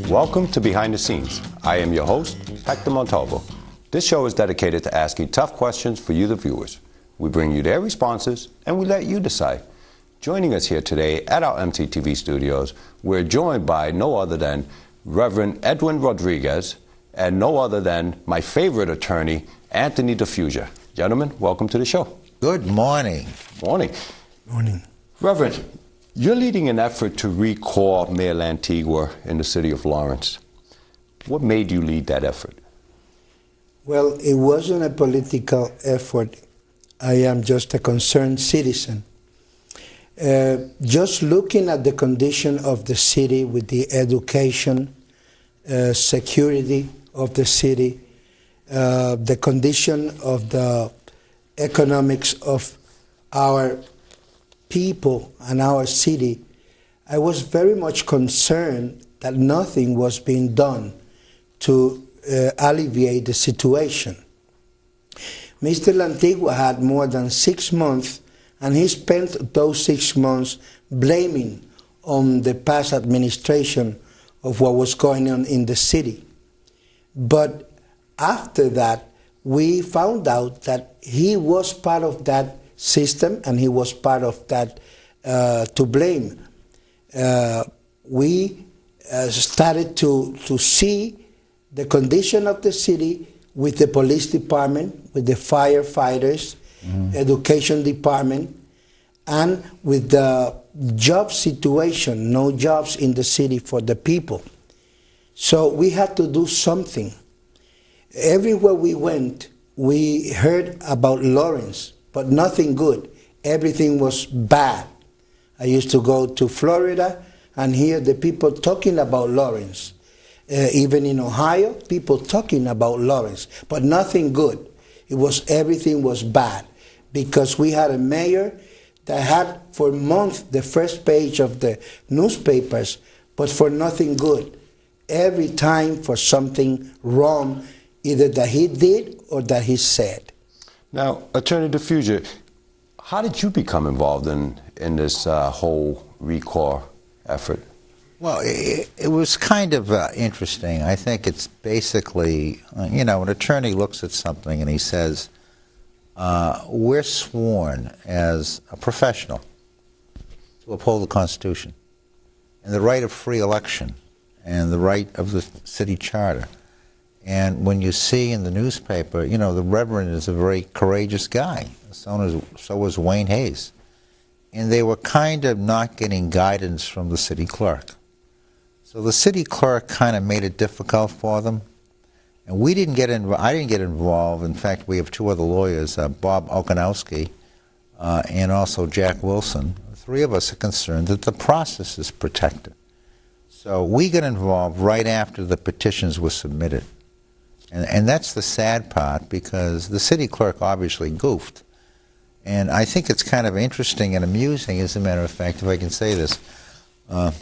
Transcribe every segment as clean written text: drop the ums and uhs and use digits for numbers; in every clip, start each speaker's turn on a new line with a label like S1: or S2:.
S1: Welcome to Behind the Scenes. I am your host, Hector Montalvo. This show is dedicated to asking tough questions for you, the viewers. We bring you their responses, and we let you decide. Joining us here today at our MTTV studios, we're joined by no other than Reverend Edwin Rodriguez and no other than my favorite attorney, Anthony DeFugia. Gentlemen, welcome to the show.
S2: Good morning.
S1: Morning.
S3: Morning.
S1: Reverend, you're leading an effort to recall Mayor Lantigua in the city of Lawrence. What made you lead that effort?
S3: Well, it wasn't a political effort. I am just a concerned citizen. Just looking at the condition of the city with the education, security of the city, the condition of the economics of our people and our city, I was very much concerned that nothing was being done to alleviate the situation. Mr. Lantigua had more than 6 months, and he spent those 6 months blaming on the past administration of what was going on in the city. But after that, we found out that he was part of that system, and he was part of that to blame. We started to see the condition of the city with the police department, with the firefighters, education department, and with the job situation, no jobs in the city for the people. So we had to do something. Everywhere we went, we heard about Lawrence, but nothing good. Everything was bad. I used to go to Florida and hear the people talking about Lawrence. Even in Ohio, people talking about Lawrence, but nothing good. Everything was bad, because we had a mayor that had for months the first page of the newspapers, but for nothing good. Every time for something wrong, either that he did or that he said.
S1: Now, Attorney DeFugia, how did you become involved in this whole recall effort?
S2: Well, it was kind of interesting. I think it's basically, an attorney looks at something and he says, we're sworn as a professional to uphold the Constitution and the right of free election and the right of the city charter. And when you see in the newspaper, the Reverend is a very courageous guy. So was Wayne Hayes. And they were kind of not getting guidance from the city clerk. So the city clerk kind of made it difficult for them. And I didn't get involved. In fact, we have 2 other lawyers, Bob Okanowski and also Jack Wilson. The 3 of us are concerned that the process is protected. So we got involved right after the petitions were submitted. And that's the sad part, because the city clerk obviously goofed. And I think it's kind of interesting and amusing, as a matter of fact, if I can say this, and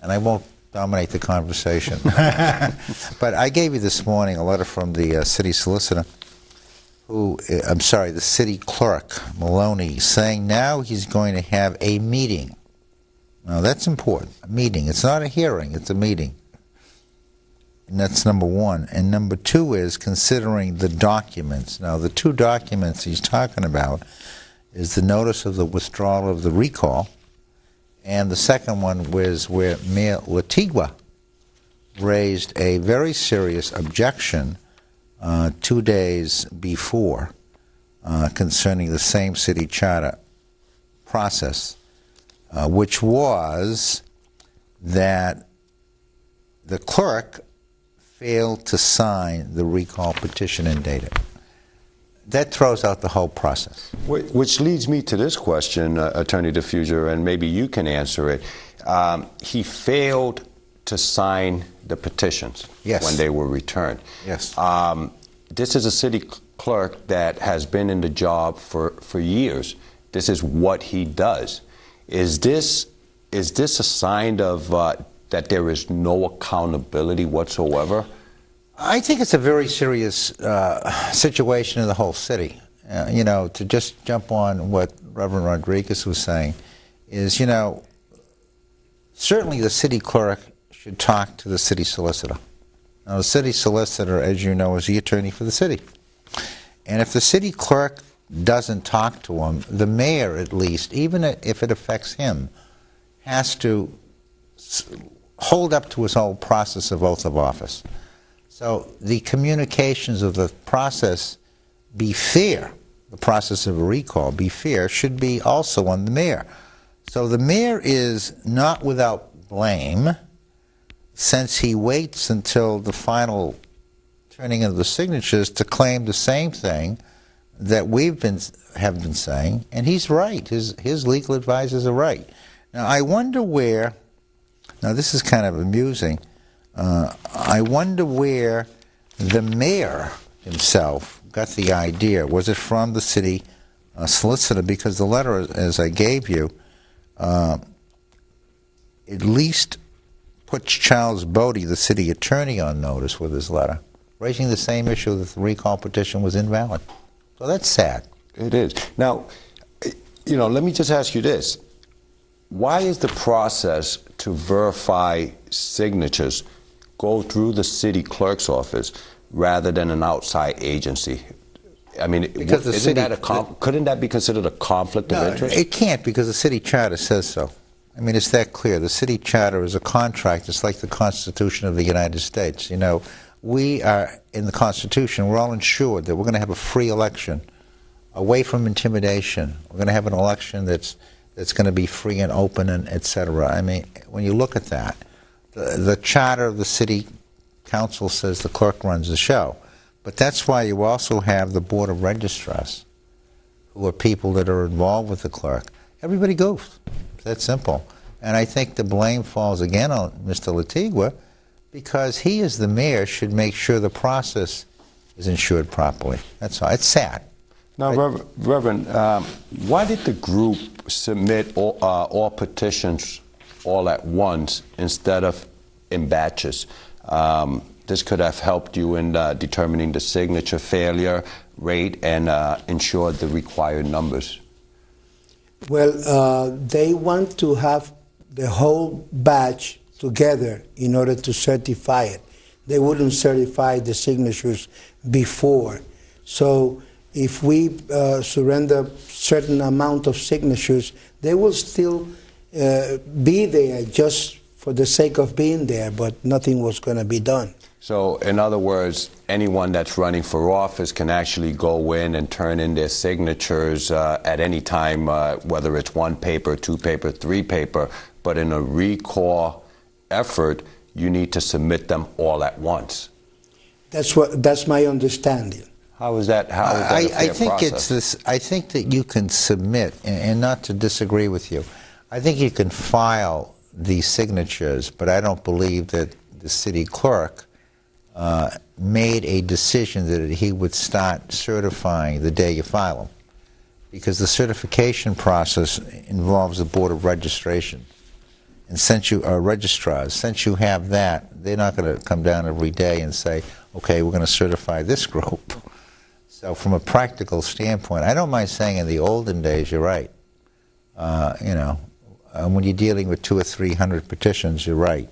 S2: I won't dominate the conversation. But I gave you this morning a letter from the city solicitor, the city clerk, Maloney, saying now he's going to have a meeting. Now that's important, a meeting. It's not a hearing, it's a meeting. And that's number 1. And number 2 is considering the documents. Now, the 2 documents he's talking about is the notice of the withdrawal of the recall, and the second one was where Mayor Lantigua raised a very serious objection 2 days before concerning the same city charter process, which was that the clerk failed to sign the recall petition and date it. That throws out the whole process.
S1: Which leads me to this question, Attorney DeFugia, and maybe you can answer it. He failed to sign the petitions when they were returned.
S2: Yes.
S1: This is a city clerk that has been in the job for years. This is what he does. Is this a sign of that there is no accountability whatsoever?
S2: I think it's a very serious situation in the whole city. To just jump on what Reverend Rodriguez was saying is, certainly the city clerk should talk to the city solicitor. Now, the city solicitor, as you know, is the attorney for the city. And if the city clerk doesn't talk to him, the mayor, at least, even if it affects him, has to hold up to his whole process of oath of office. So the communications of the process be fair, the process of a recall be fair, should be also on the mayor. So the mayor is not without blame, since he waits until the final turning of the signatures to claim the same thing that have been saying, and he's right. His legal advisors are right. Now, I wonder where. Now, this is kind of amusing. I wonder where the mayor himself got the idea. Was it from the city solicitor? Because the letter, as I gave you, at least puts Charles Bodie, the city attorney, on notice with his letter, raising the same issue that the recall petition was invalid. So that's sad.
S1: It is. Now, let me just ask you this. Why is the process to verify signatures go through the city clerk's office rather than an outside agency? I mean,
S2: because
S1: couldn't that be considered a conflict of interest?
S2: It can't, because the city charter says so. I mean, it's that clear. The city charter is a contract. It's like the Constitution of the United States. We are, in the Constitution, we're all ensured that we're going to have a free election, away from intimidation. We're going to have an election that's going to be free and open, and et cetera. I mean, when you look at that, the charter of the city council says the clerk runs the show. But that's why you also have the board of registrars, who are people that are involved with the clerk. Everybody goes. It's that simple. And I think the blame falls again on Mr. Latigua, because he, as the mayor, should make sure the process is ensured properly. That's all. It's sad.
S1: Now, Reverend, why did the group submit all petitions all at once instead of in batches? This could have helped you in determining the signature failure rate and ensured the required numbers.
S3: Well, they want to have the whole batch together in order to certify it. They wouldn't certify the signatures before. So if we surrender certain amount of signatures, they will still be there just for the sake of being there, but nothing was going to be done.
S1: So, in other words, anyone that's running for office can actually go in and turn in their signatures at any time, whether it's 1 paper, 2 paper, 3 paper, but in a recall effort, you need to submit them all at once.
S3: That's my understanding.
S1: How is that? How is that a fair
S2: I think
S1: process?
S2: I think that you can submit, and not to disagree with you, I think you can file these signatures, but I don't believe that the city clerk made a decision that he would start certifying the day you file them, because the certification process involves the board of registration. And since you are registrars, since you have that, they're not going to come down every day and say, okay, we're going to certify this group. So from a practical standpoint, I don't mind saying in the olden days, you're right. When you're dealing with 200 or 300 petitions, you're right.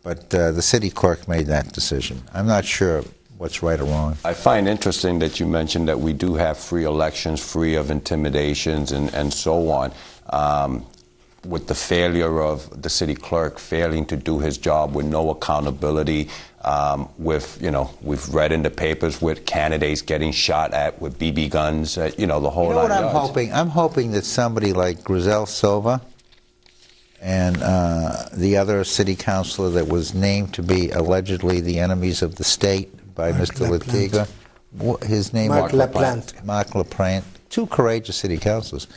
S2: But the city clerk made that decision. I'm not sure what's right or wrong.
S1: I find interesting that you mentioned that we do have free elections, free of intimidations and so on. With the failure of the city clerk failing to do his job with no accountability, we've read in the papers with candidates getting shot at with BB guns, the whole
S2: You know what I'm hoping? I'm hoping that somebody like Grizel Silva and the other city councilor that was named to be allegedly the enemies of the state by Mr. Latigua, his name
S3: Mark LaPlante.
S2: Mark LaPlante, 2 courageous city councilors.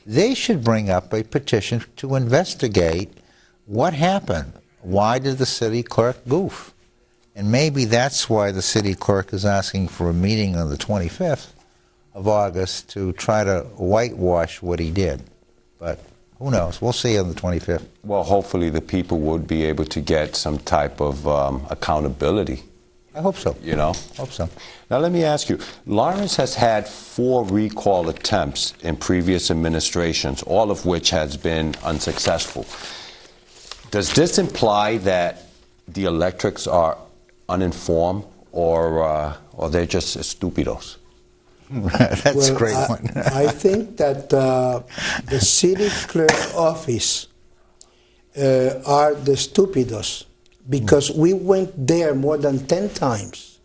S2: They should bring up a petition to investigate what happened. Why did the city clerk goof? And maybe that's why the city clerk is asking for a meeting on the 25th of August to try to whitewash what he did. But who knows? We'll see on the 25th.
S1: Well, hopefully the people would be able to get some type of accountability
S2: I hope so.
S1: You know?
S2: Hope so.
S1: Now let me ask you, Lawrence has had 4 recall attempts in previous administrations, all of which has been unsuccessful. Does this imply that the electrics are uninformed or they're just stupidos?
S2: That's a great one.
S3: I think that the city clerk office are the stupidos, because we went there more than 10 times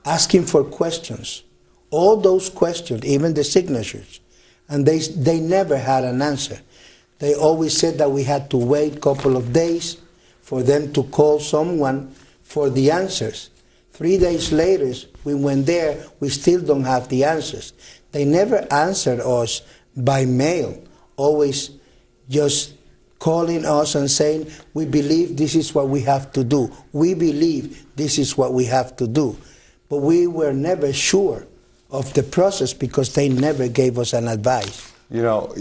S3: asking for questions, all those questions, even the signatures, and they never had an answer. They always said that we had to wait a couple of days for them to call someone for the answers. 3 days later, we went there, we still don't have the answers. They never answered us by mail, always just calling us and saying, we believe this is what we have to do. We believe this is what we have to do. But we were never sure of the process because they never gave us an advice.
S1: You know,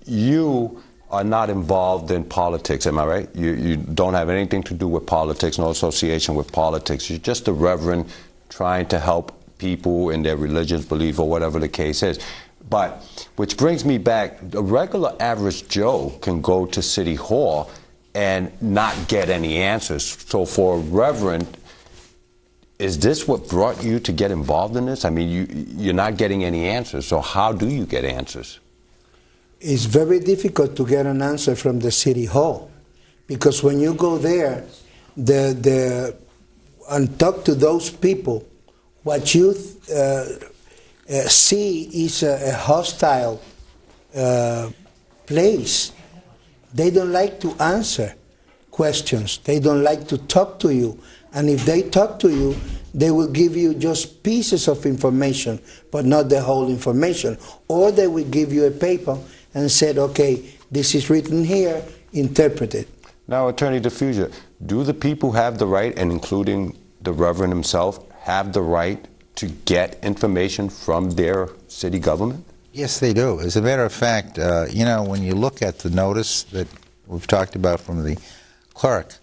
S1: you are not involved in politics, am I right? You don't have anything to do with politics, no association with politics. You're just a reverend trying to help people in their religious belief or whatever the case is. But, which brings me back, a regular average Joe can go to City Hall and not get any answers. So for a reverend, is this what brought you to get involved in this? I mean, you're not getting any answers, so how do you get answers?
S3: It's very difficult to get an answer from the City Hall, because when you go there and talk to those people, what you see is a hostile place. They don't like to answer questions. They don't like to talk to you. And if they talk to you, they will give you just pieces of information, but not the whole information. Or they will give you a paper and said, okay, this is written here, interpret it.
S1: Now, Attorney DeFusia, do the people have the right, and including the Reverend himself, have the right to get information from their city government?
S2: Yes, they do. As a matter of fact, you know, when you look at the notice that we've talked about from the clerk,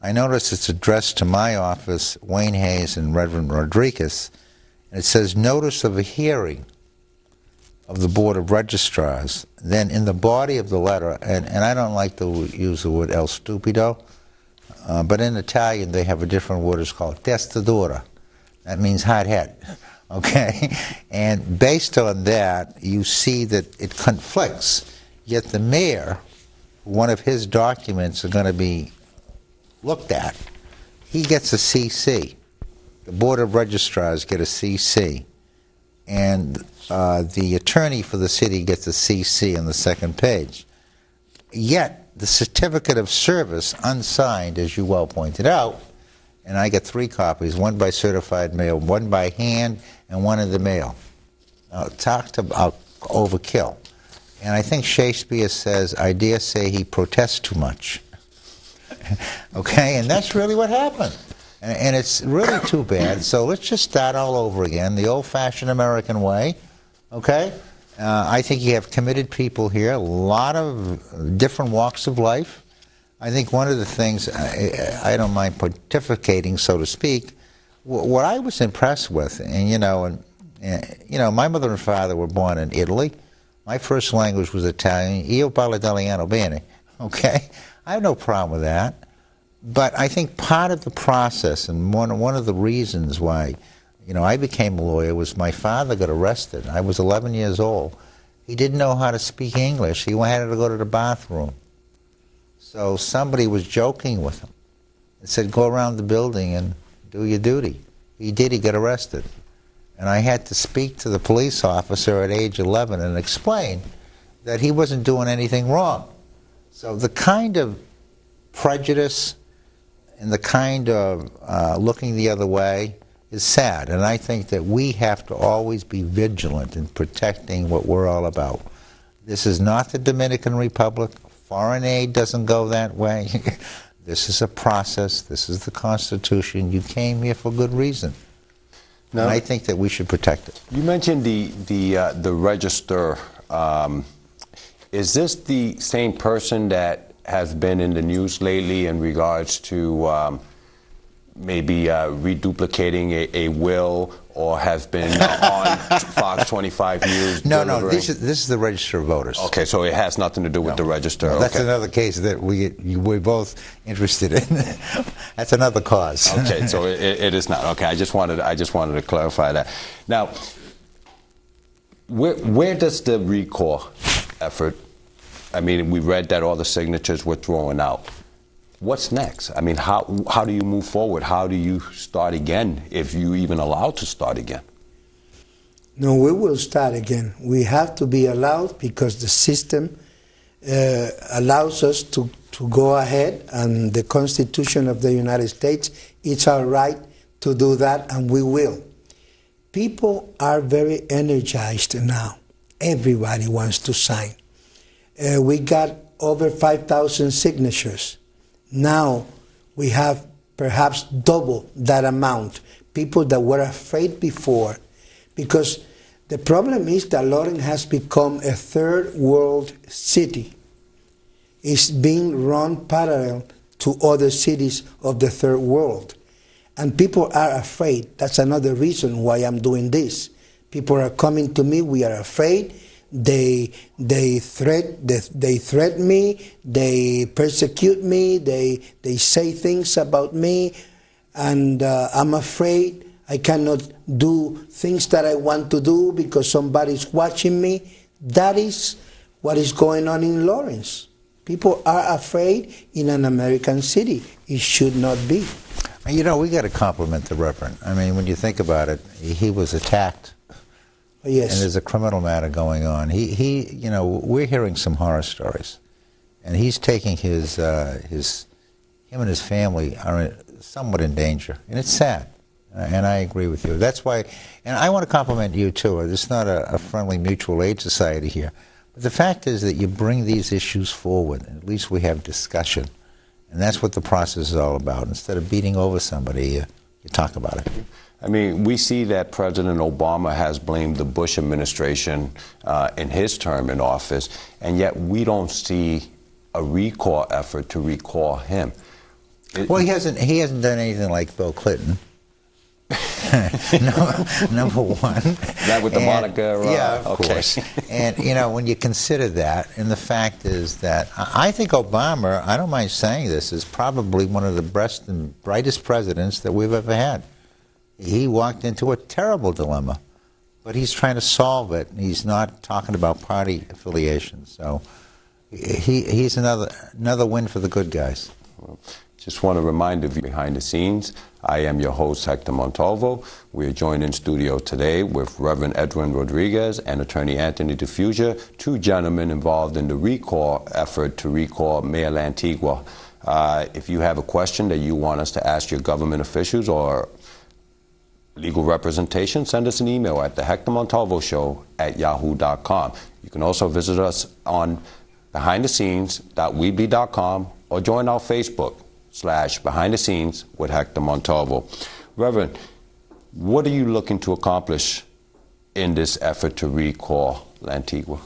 S2: I notice it's addressed to my office, Wayne Hayes and Reverend Rodriguez, and it says notice of a hearing of the Board of Registrars. Then in the body of the letter, and I don't like to use the word el stupido, but in Italian they have a different word, it's called testadura. That means hot head, okay? And based on that, you see that it conflicts. Yet the mayor, one of his documents are going to be looked at, he gets a CC. The Board of Registrars get a CC. And the attorney for the city gets a CC on the second page. Yet, the certificate of service, unsigned, as you well pointed out, and I get 3 copies, one by certified mail, one by hand, and one in the mail. Now, talk about overkill. And I think Shakespeare says, I dare say he protests too much. Okay, and that's really what happened. And it's really too bad. So let's just start all over again, the old-fashioned American way. Okay? I think you have committed people here, a lot of different walks of life. I think one of the things, I don't mind pontificating, so to speak, what I was impressed with, and you know, my mother and father were born in Italy. My first language was Italian. Io parlo italiano bene. Okay? I have no problem with that. But I think part of the process, and one of the reasons why, you know, I became a lawyer was my father got arrested. I was 11 years old. He didn't know how to speak English. He had to go to the bathroom. So somebody was joking with him and said, go around the building and do your duty. He did. He got arrested. And I had to speak to the police officer at age 11 and explain that he wasn't doing anything wrong. So the kind of prejudice and the kind of looking the other way is sad. And I think that we have to always be vigilant in protecting what we're all about. This is not the Dominican Republic. Foreign aid doesn't go that way. This is a process. This is the Constitution. You came here for good reason. No. And I think that we should protect it.
S1: You mentioned the register. Is this the same person that has been in the news lately in regards to maybe reduplicating a will or have been on Fox 25 News?
S2: No. This is the register of voters.
S1: Okay, so it has nothing to do with the register.
S2: No, that's
S1: okay.
S2: another case that we're both interested in. That's another cause.
S1: Okay, so it is not. Okay, I just wanted to clarify that. Now, where does the recall effort? I mean, we read that all the signatures were thrown out. What's next? I mean, how do you move forward? How do you start again, if you even allowed to start again?
S3: No, we will start again. We have to be allowed because the system allows us to go ahead, and the Constitution of the United States, it's our right to do that, and we will. People are very energized now. Everybody wants to sign. We got over 5,000 signatures. Now we have perhaps double that amount. People that were afraid before, because the problem is that Lawrence has become a third world city. It's being run parallel to other cities of the third world. And people are afraid. That's another reason why I'm doing this. People are coming to me, we are afraid. They threaten me, they persecute me, they say things about me, and I'm afraid I cannot do things that I want to do because somebody's watching me. That is what is going on in Lawrence. People are afraid in an American city. It should not be.
S2: You know, we got to compliment the Reverend. I mean, when you think about it, he was attacked.
S3: Yes.
S2: And there's a criminal matter going on. You know, we're hearing some horror stories, and he's taking him and his family are somewhat in danger, and it's sad. And I agree with you. That's why, and I want to compliment you too. It's not a friendly mutual aid society here, but the fact is that you bring these issues forward, and at least we have discussion, and that's what the process is all about. Instead of beating over somebody, you talk about it.
S1: I mean, we see that President Obama has blamed the Bush administration in his term in office, and yet we don't see a recall effort to recall him.
S2: Well, he hasn't done anything like Bill Clinton. Number one.
S1: That with the Monica?
S2: Yeah, of course. And, you know, when you consider that, and the fact is that I think Obama, I don't mind saying this, is probably one of the best and brightest presidents that we've ever had. He walked into a terrible dilemma, but he's trying to solve it, and he's not talking about party affiliation. So he's another win for the good guys.
S1: Well, just want to remind you behind the scenes, I am your host, Hector Montalvo. We are joined in studio today with Reverend Edwin Rodriguez and Attorney Anthony DeFugia, two gentlemen involved in the recall effort to recall Mayor Lantigua. If you have a question that you want us to ask your government officials or legal representation, send us an email at thehectormontalvoshow@yahoo.com. You can also visit us on behindthescenes.weebly.com or join our Facebook/Behind the Scenes with Hector Montalvo. Reverend, what are you looking to accomplish in this effort to recall Lantigua?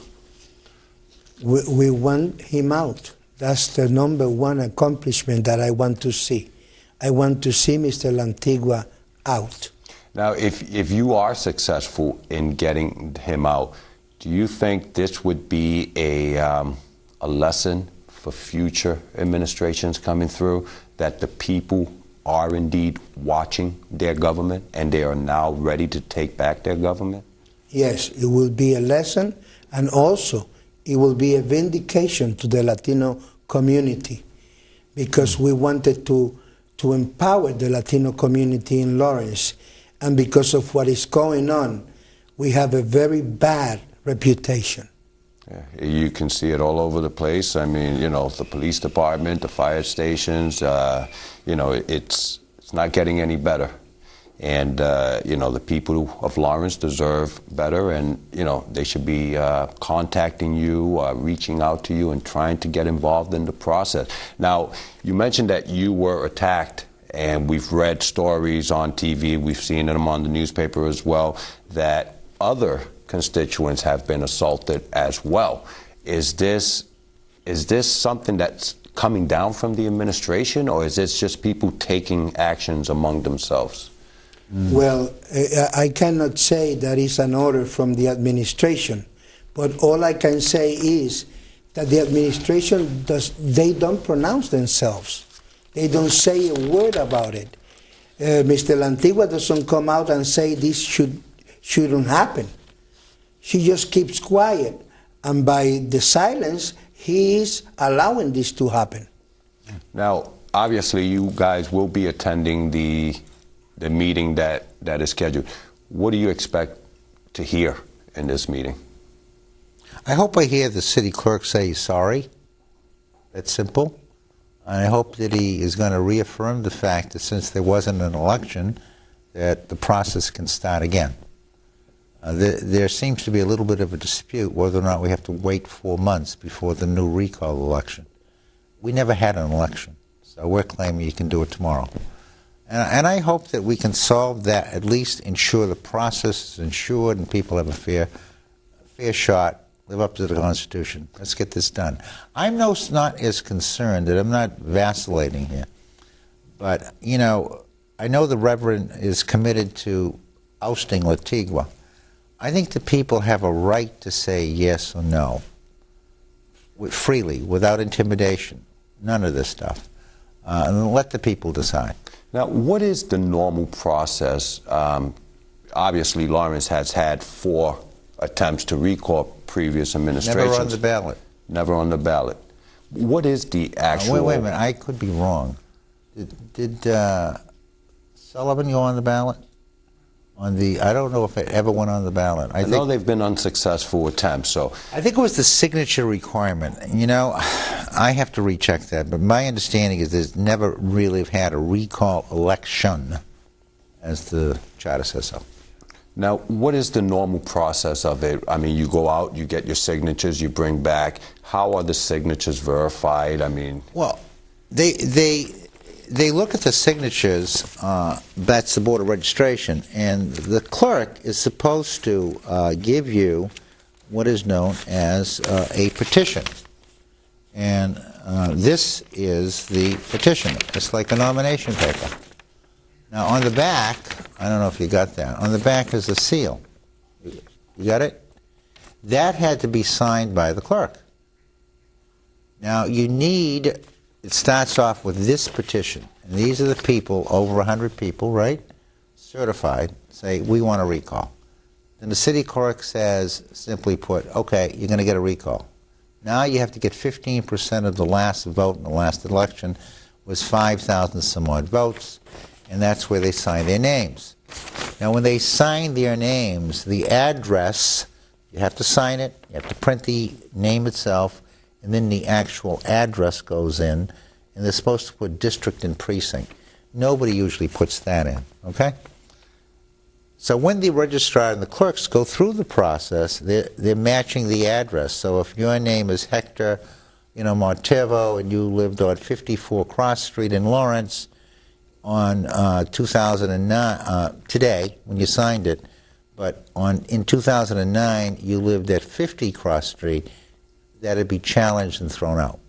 S3: We want him out. That's the number one accomplishment that I want to see. I want to see Mr. Lantigua out.
S1: Now, if you are successful in getting him out, do you think this would be a lesson for future administrations coming through, that the people are indeed watching their government and they are now ready to take back their government?
S3: Yes, it will be a lesson, and also it will be a vindication to the Latino community, because we wanted to empower the Latino community in Lawrence. And because of what is going on, we have a very bad reputation.
S1: Yeah, you can see it all over the place. I mean, you know, the police department, the fire stations, you know, it's not getting any better. And, you know, the people of Lawrence deserve better, and, you know, they should be contacting you, reaching out to you, and trying to get involved in the process. Now, you mentioned that you were attacked, and we've read stories on TV, we've seen them on the newspaper as well, that other constituents have been assaulted as well. Is this something that's coming down from the administration, or is this just people taking actions among themselves?
S3: Well, I cannot say that is an order from the administration, but all I can say is that the administration they don't pronounce themselves. They don't say a word about it. Mr. Lantigua doesn't come out and say this shouldn't happen. She just keeps quiet, and by the silence, he is allowing this to happen.
S1: Now, obviously, you guys will be attending the meeting that is scheduled. What do you expect to hear in this meeting?
S2: I hope I hear the city clerk say he's sorry. That's simple. And I hope that he is going to reaffirm the fact that since there wasn't an election, that the process can start again. There seems to be a little bit of a dispute whether or not we have to wait 4 months before the new recall election. We never had an election, so we're claiming you can do it tomorrow. And I hope that we can solve that, at least ensure the process is ensured and people have a fair shot, live up to the Constitution. Let's get this done. I'm not as concerned, that I'm not vacillating here. But, you know, I know the Reverend is committed to ousting Lantigua. I think the people have a right to say yes or no, freely, without intimidation. None of this stuff. And let the people decide.
S1: Now, what is the normal process? Obviously, Lawrence has had 4 attempts to recall previous administrations.
S2: Never on the ballot.
S1: Never on the ballot. What is the actual...
S2: Wait a minute, I could be wrong. Did Sullivan go on the ballot? I don't know if it ever went on the ballot.
S1: I know they've been unsuccessful attempts, so...
S2: I think it was the signature requirement. You know, I have to recheck that, but my understanding is there's never really had a recall election, as the charter says so.
S1: Now, what is the normal process of it? I mean, you go out, you get your signatures, you bring back. How are the signatures verified? I mean...
S2: Well, they look at the signatures, that's the Board of Registration, and the clerk is supposed to give you what is known as a petition. And this is the petition. It's like a nomination paper. Now, on the back, I don't know if you got that, on the back is a seal. You got it? That had to be signed by the clerk. Now, it starts off with this petition. And these are the people, over 100 people, right? Certified, say, we want a recall. Then the city clerk says, simply put, okay, you're going to get a recall. Now you have to get 15% of the last vote in the last election, was 5,000 some odd votes, and that's where they sign their names. Now when they sign their names, the address, you have to sign it, you have to print the name itself, and then the actual address goes in, and they're supposed to put district and precinct. Nobody usually puts that in, okay? So when the registrar and the clerks go through the process, they're matching the address. So if your name is Hector, Montevo, and you lived on 54 Cross Street in Lawrence on 2009, today, when you signed it, but in 2009 you lived at 50 Cross Street, that'd be challenged and thrown out.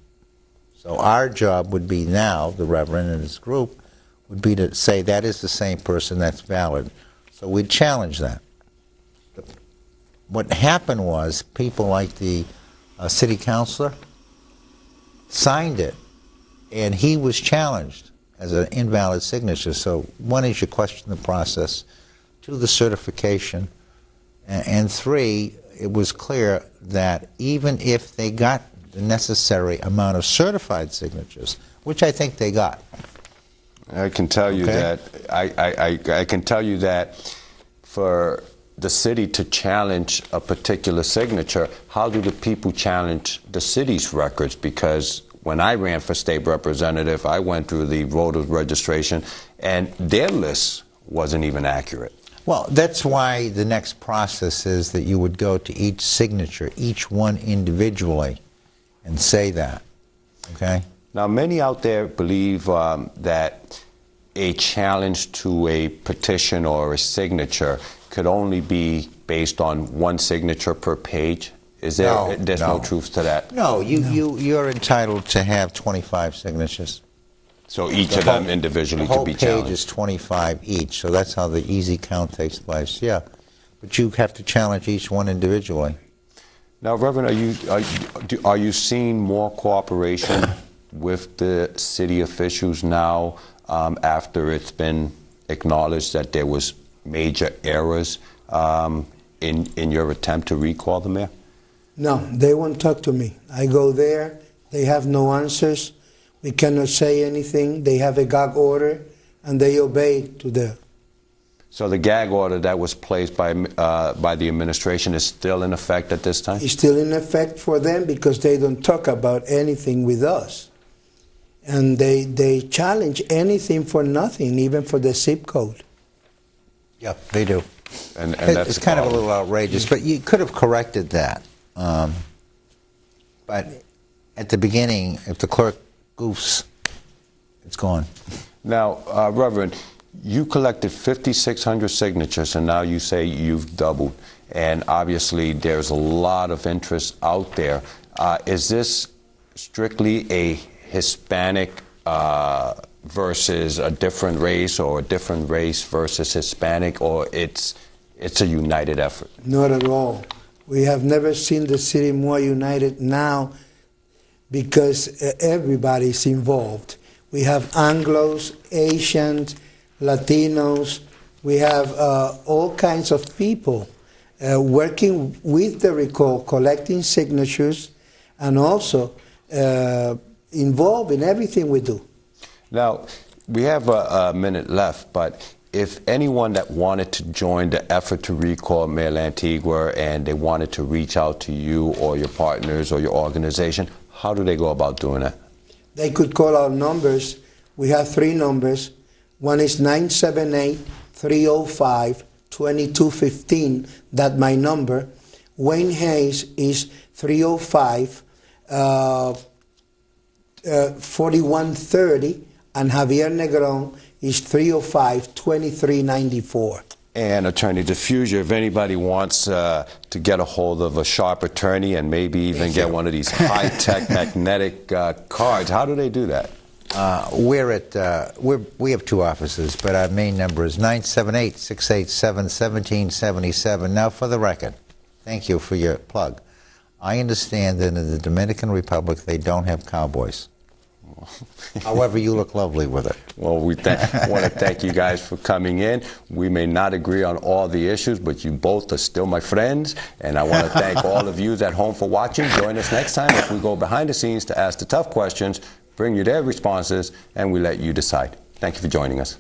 S2: So our job would be now, the Reverend and his group, would be to say that is the same person, that's valid. So we'd challenge that. What happened was people like the city councilor signed it, and he was challenged as an invalid signature. So one is you question the process, 2, the certification, and 3, it was clear that even if they got the necessary amount of certified signatures, which I think they got.
S1: I can tell you that I can tell you that for the city to challenge a particular signature, how do the people challenge the city's records? Because when I ran for state representative, I went through the voter registration, and their list wasn't even accurate.
S2: Well, that's why the next process is that you would go to each signature, each one individually, and say that, okay?
S1: Now, many out there believe that a challenge to a petition or a signature could only be based on one signature per page. Is there?
S2: No,
S1: There's no truth to that.
S2: No, you're entitled to have 25 signatures.
S1: So each of them individually
S2: the whole
S1: could be
S2: page
S1: challenged.
S2: is 25 each, so that's how the easy count takes place. Yeah, but you have to challenge each one individually.
S1: Now, Reverend, are you seeing more cooperation with the city officials now after it's been acknowledged that there was major errors in your attempt to recall the mayor?
S3: No, they won't talk to me. I go there, they have no answers. We cannot say anything. They have a gag order, and they obey to the.
S1: So the gag order that was placed by the administration is still in effect at this time?
S3: It's still in effect for them because they don't talk about anything with us. And they challenge anything for nothing, even for the zip code.
S2: Yeah, they do.
S1: And that's
S2: It's kind of a little outrageous, but you could have corrected that. But at the beginning, if the clerk goofs, it's gone.
S1: Now, Reverend, you collected 5,600 signatures, and now you say you've doubled. And obviously, there's a lot of interest out there. Is this strictly a Hispanic versus a different race, or a different race versus Hispanic, or it's a united effort?
S3: Not at all. We have never seen the city more united now because everybody's involved. We have Anglos, Asians, Latinos. We have all kinds of people working with the recall, collecting signatures, and also involved in everything we do.
S1: Now, we have a minute left, but if anyone that wanted to join the effort to recall Mayor Lantigua and they wanted to reach out to you or your partners or your organization, how do they go about doing that?
S3: They could call our numbers. We have 3 numbers. One is 978-305-2215. That's my number. Wayne Hayes is 305-4130. And Javier Negron is 305-2394.
S1: And Attorney Diffuser, if anybody wants to get a hold of a sharp attorney and maybe even get one of these high-tech magnetic cards, how do they do that?
S2: We have 2 offices, but our main number is 978-687-1777. Now, for the record, thank you for your plug. I understand that in the Dominican Republic they don't have cowboys. However, you look lovely with it.
S1: Well, we want to thank you guys for coming in. We may not agree on all the issues, but you both are still my friends. And I want to thank all of you at home for watching. Join us next time as we go behind the scenes to ask the tough questions, bring you their responses, and we let you decide. Thank you for joining us.